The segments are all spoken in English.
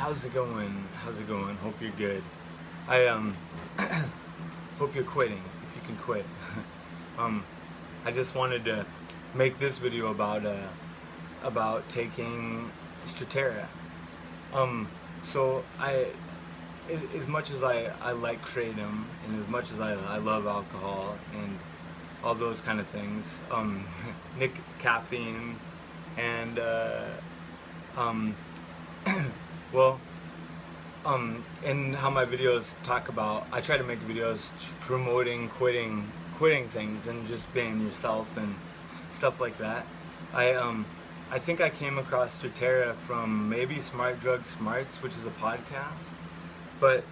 how's it going? How's it going? Hope you're good. I hope you're quitting if you can quit. um, I just wanted to make this video about taking Strattera. So as much as I like kratom, and as much as I love alcohol and all those kind of things, caffeine, and um, well, and how my videos talk about, I try to make videos promoting quitting things and just being yourself and stuff like that. I think I came across Strattera from maybe Smart Drug Smarts, which is a podcast, but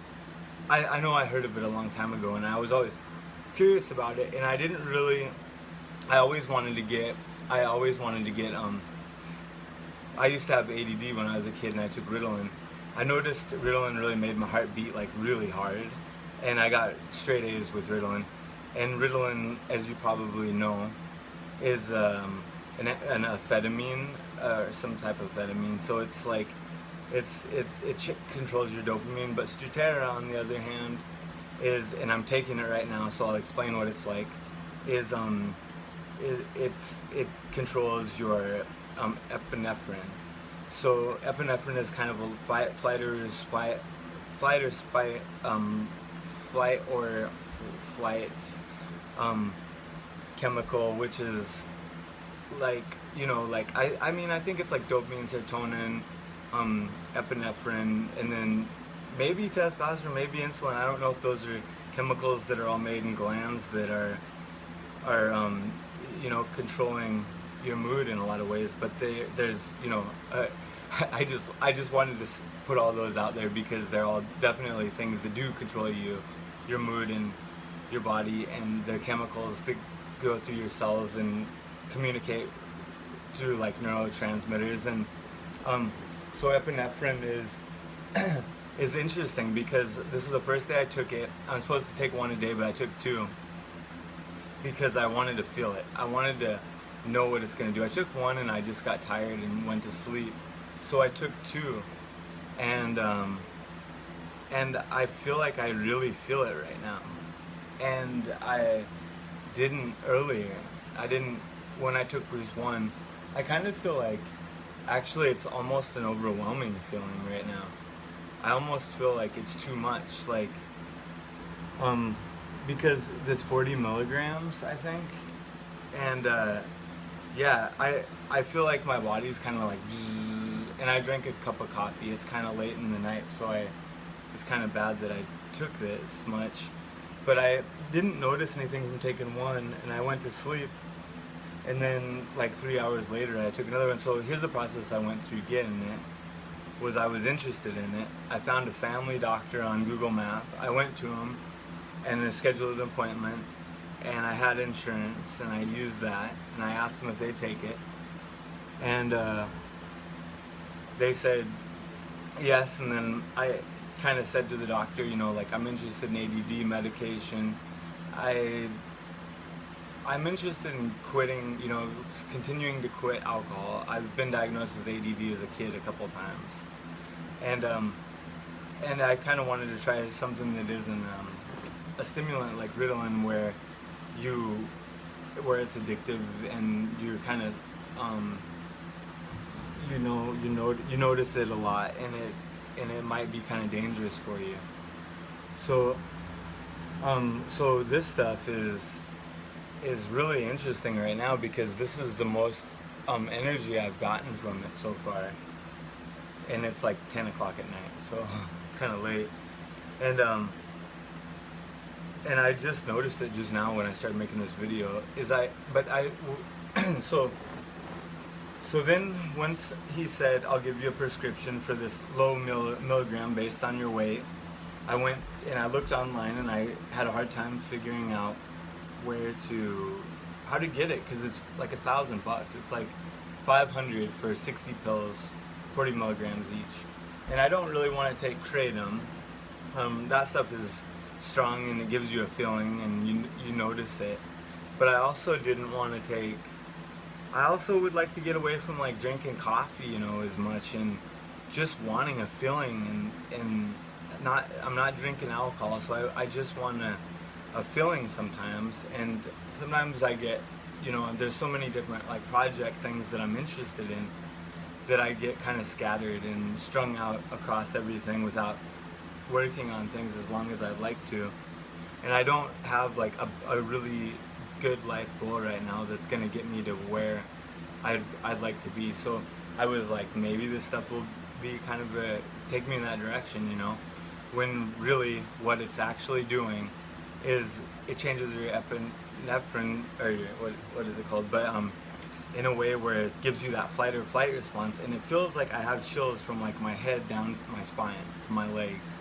I know I heard of it a long time ago, and I was always curious about it, and I didn't really. I always wanted to get. I used to have ADD when I was a kid, and I took Ritalin. I noticed Ritalin really made my heart beat like really hard, and I got straight A's with Ritalin. And Ritalin, as you probably know, is an amphetamine or some type of amphetamine. So it's like it controls your dopamine. But Strattera, on the other hand, is, and I'm taking it right now, so I'll explain what it's like. Is it controls your epinephrine. So epinephrine is kind of a flight chemical, which is like, like I mean, I think it's like dopamine, serotonin, epinephrine, and then maybe testosterone, maybe insulin. I don't know if those are chemicals that are all made in glands that are controlling your mood in a lot of ways, but there's I just wanted to put all those out there because they're all definitely things that do control your mood and your body, and they're chemicals that go through your cells and communicate through like neurotransmitters. And so epinephrine is interesting because this is the first day I took it. I'm supposed to take one a day, but I took two because I wanted to feel it. I wanted to know what it's going to do. I took one and I just got tired and went to sleep. So I took two, and I feel like I really feel it right now. And I didn't earlier. I didn't when I took just one. I kind of feel like actually it's almost an overwhelming feeling right now. I almost feel like it's too much, like because there's 40 milligrams, I think, and yeah, I feel like my body's kind of like, and I drank a cup of coffee. It's kind of late in the night, so it's kind of bad that I took this much, but I didn't notice anything from taking one, and I went to sleep, and then like 3 hours later I took another one. So here's the process I went through getting it. Was I was interested in it. I found a family doctor on Google Maps. I went to him and I scheduled an appointment, and I had insurance, and I used that, and I asked them if they'd take it, and they said yes. And then I kind of said to the doctor, like, I'm interested in ADD medication. I'm interested in quitting, continuing to quit alcohol. I've been diagnosed with ADD as a kid a couple times, and I kind of wanted to try something that isn't a stimulant like Ritalin, where it's addictive, and you're kind of you notice it a lot, and it might be kind of dangerous for you. So so this stuff is really interesting right now because this is the most energy I've gotten from it so far, and it's like 10 o'clock at night, so it's kind of late, and I just noticed it just now when I started making this video. So then once he said, I'll give you a prescription for this low milligram based on your weight, I went and I looked online, and I had a hard time figuring out how to get it, because it's like $1,000. It's like 500 for 60 pills, 40 milligrams each, and I don't really want to take kratom. That stuff is strong and it gives you a feeling and you notice it, but I also didn't want to take. I also would like to get away from like drinking coffee, as much, and just wanting a feeling, and not, I'm not drinking alcohol, so I just want a feeling sometimes. And sometimes I get, there's so many different like project things that I'm interested in that I get kind of scattered and strung out across everything without working on things as long as I'd like to. And I don't have like a really good life goal right now that's gonna get me to where I'd like to be. So I was like, maybe this stuff will be kind of take me in that direction, when really what it's actually doing is it changes your epinephrine, or what is it called? But in a way where it gives you that fight or flight response, and it feels like I have chills from like my head down my spine to my legs,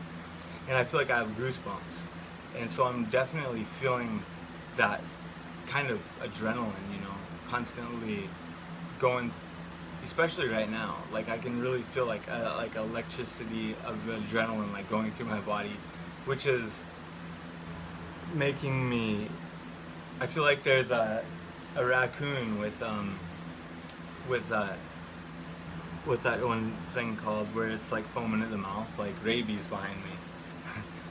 and I feel like I have goosebumps, and so I'm definitely feeling that kind of adrenaline, constantly going, especially right now. Like I can really feel like electricity of adrenaline like going through my body, which is making me, I feel like there's a raccoon with what's that one thing called where it's like foaming at the mouth, like rabies behind me.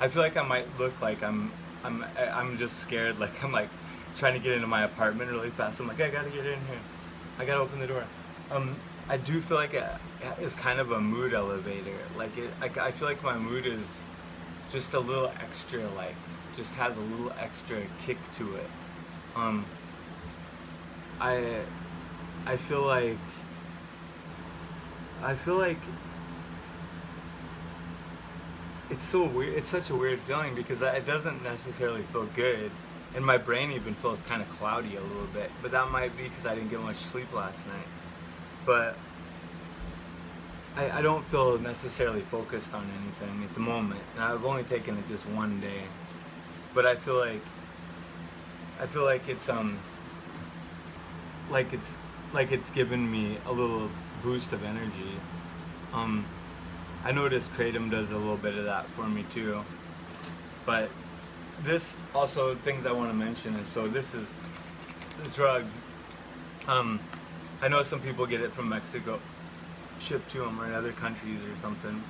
I feel like I might look like I'm just scared, like I'm like trying to get into my apartment really fast. I'm like, I gotta get in here, I gotta open the door. I do feel like it's kind of a mood elevator. Like I feel like my mood is just a little extra, like just has a little extra kick to it. I feel like it's so weird. It's such a weird feeling because it doesn't necessarily feel good, and my brain even feels kind of cloudy a little bit. But that might be because I didn't get much sleep last night. But I don't feel necessarily focused on anything at the moment, and I've only taken it just one day. But I feel like it's given me a little boost of energy. I noticed Kratom does a little bit of that for me too. But this also, things I want to mention is, so this is the drug. I know some people get it from Mexico, shipped to them, or in other countries or something.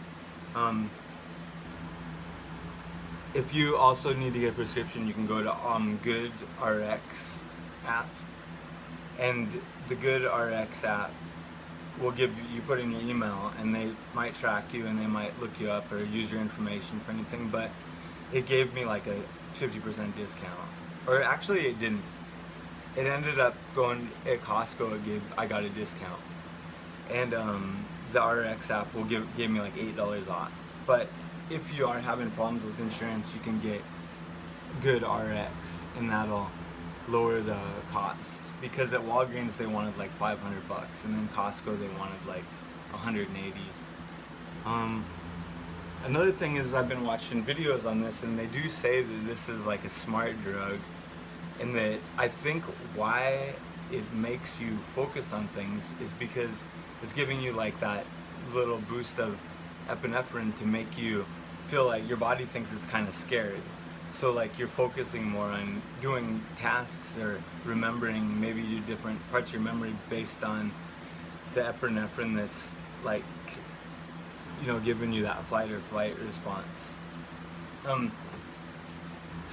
If you also need to get a prescription, you can go to GoodRx app, and the GoodRx app will give you put in your email, and they might track you, and they might look you up or use your information for anything. But it gave me like a 50% discount, or actually it didn't. It ended up going at Costco. I got a discount, and the RX app will gave me like $8 off. But if you are having problems with insurance, you can get GoodRx, and that'll lower the cost. Because at Walgreens they wanted like $500, and then Costco they wanted like 180. Another thing is, I've been watching videos on this, and they do say that this is like a smart drug, and that I think why it makes you focused on things is because it's giving you like that little boost of epinephrine to make you feel like your body thinks it's kind of scared. So like you're focusing more on doing tasks or remembering maybe your different parts of your memory based on the epinephrine that's like, giving you that fight or flight response. So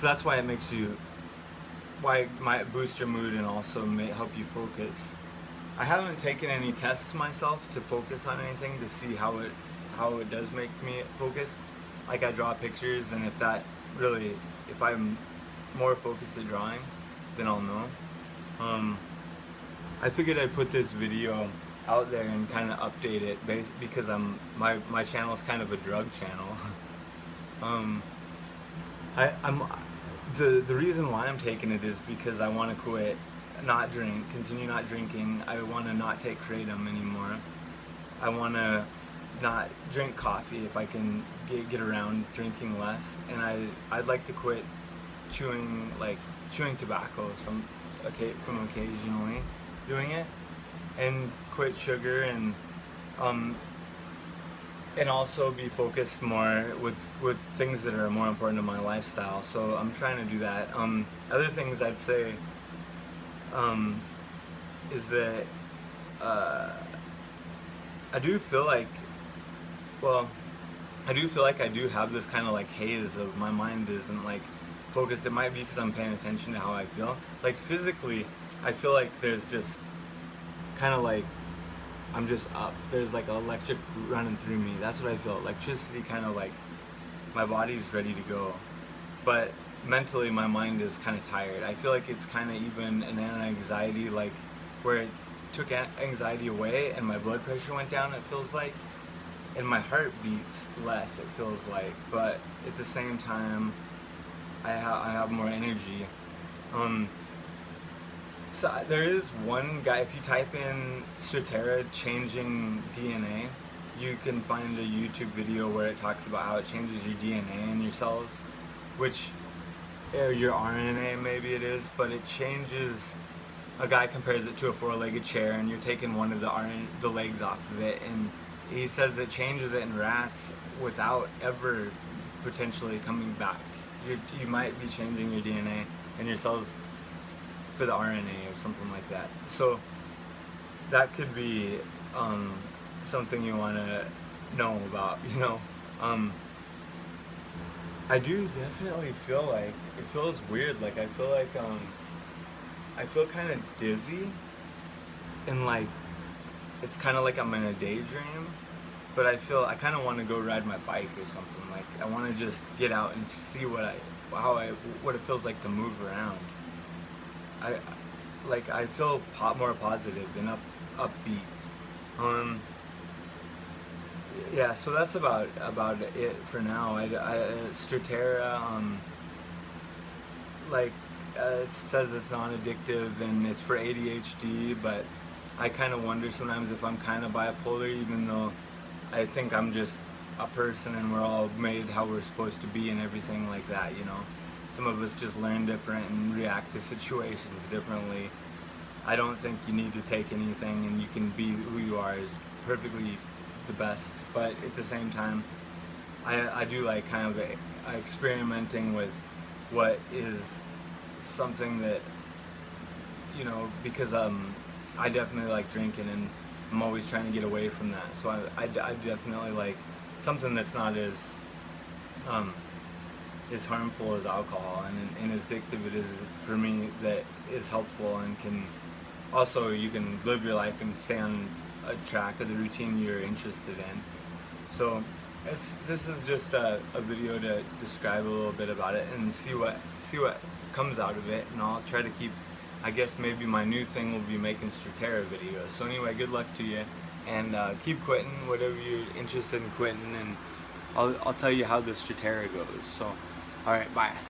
that's why it makes you, why it might boost your mood and also may help you focus. I haven't taken any tests myself to focus on anything to see how it does make me focus. Like I draw pictures, and if I'm more focused at drawing, then I'll know. I figured I'd put this video out there and kind of update it because my channel is kind of a drug channel. The reason why I'm taking it is because I want to continue not drinking. I want to not take Kratom anymore. I want to not drink coffee if I can get around drinking less, and I'd like to quit chewing tobacco from occasionally doing it, and quit sugar, and also be focused more with things that are more important to my lifestyle. So I'm trying to do that. Other things I'd say is that I do feel like Well, I do feel like I do have this kind of like haze of my mind isn't like focused. It might be because I'm paying attention to how I feel. Like physically, I feel like there's just kind of like I'm just up. There's like electric running through me. That's what I feel. Electricity, kind of like my body's ready to go. But mentally, my mind is kind of tired. I feel like it's kind of even an anxiety, like where it took anxiety away and my blood pressure went down, it feels like. And my heart beats less, it feels like. But at the same time, I have more energy. So there is one guy, if you type in Strattera changing DNA, you can find a YouTube video where it talks about how it changes your DNA in your cells, which, or your RNA maybe it is, but it changes, a guy compares it to a four-legged chair and you're taking one of the legs off of it, and he says it changes it in rats without ever potentially coming back. You might be changing your DNA and your cells for the RNA or something like that. So that could be something you want to know about, you know. I do definitely feel like, it feels weird, like I feel like I feel kind of dizzy, and like it's kind of like I'm in a daydream, but I kind of want to go ride my bike or something. Like I want to just get out and see what it feels like to move around. I feel more positive and upbeat. Yeah, so that's about it for now. Strattera, it says it's non-addictive and it's for ADHD, but I kind of wonder sometimes if I'm kind of bipolar, even though I think I'm just a person and we're all made how we're supposed to be and everything like that, you know. Some of us just learn different and react to situations differently. I don't think you need to take anything, and you can be who you are is perfectly the best, but at the same time, I do like kind of experimenting with what is something that, you know, because I definitely like drinking and I'm always trying to get away from that. So I definitely like something that's not as harmful as alcohol and as addictive it is for me, that is helpful and can also, you can live your life and stay on a track of the routine you're interested in. So this is just a video to describe a little bit about it and see what comes out of it, and I'll try to keep, I guess maybe my new thing will be making Strattera videos. So anyway, good luck to you, and keep quitting whatever you're interested in quitting, and I'll tell you how the Strattera goes. So alright, bye.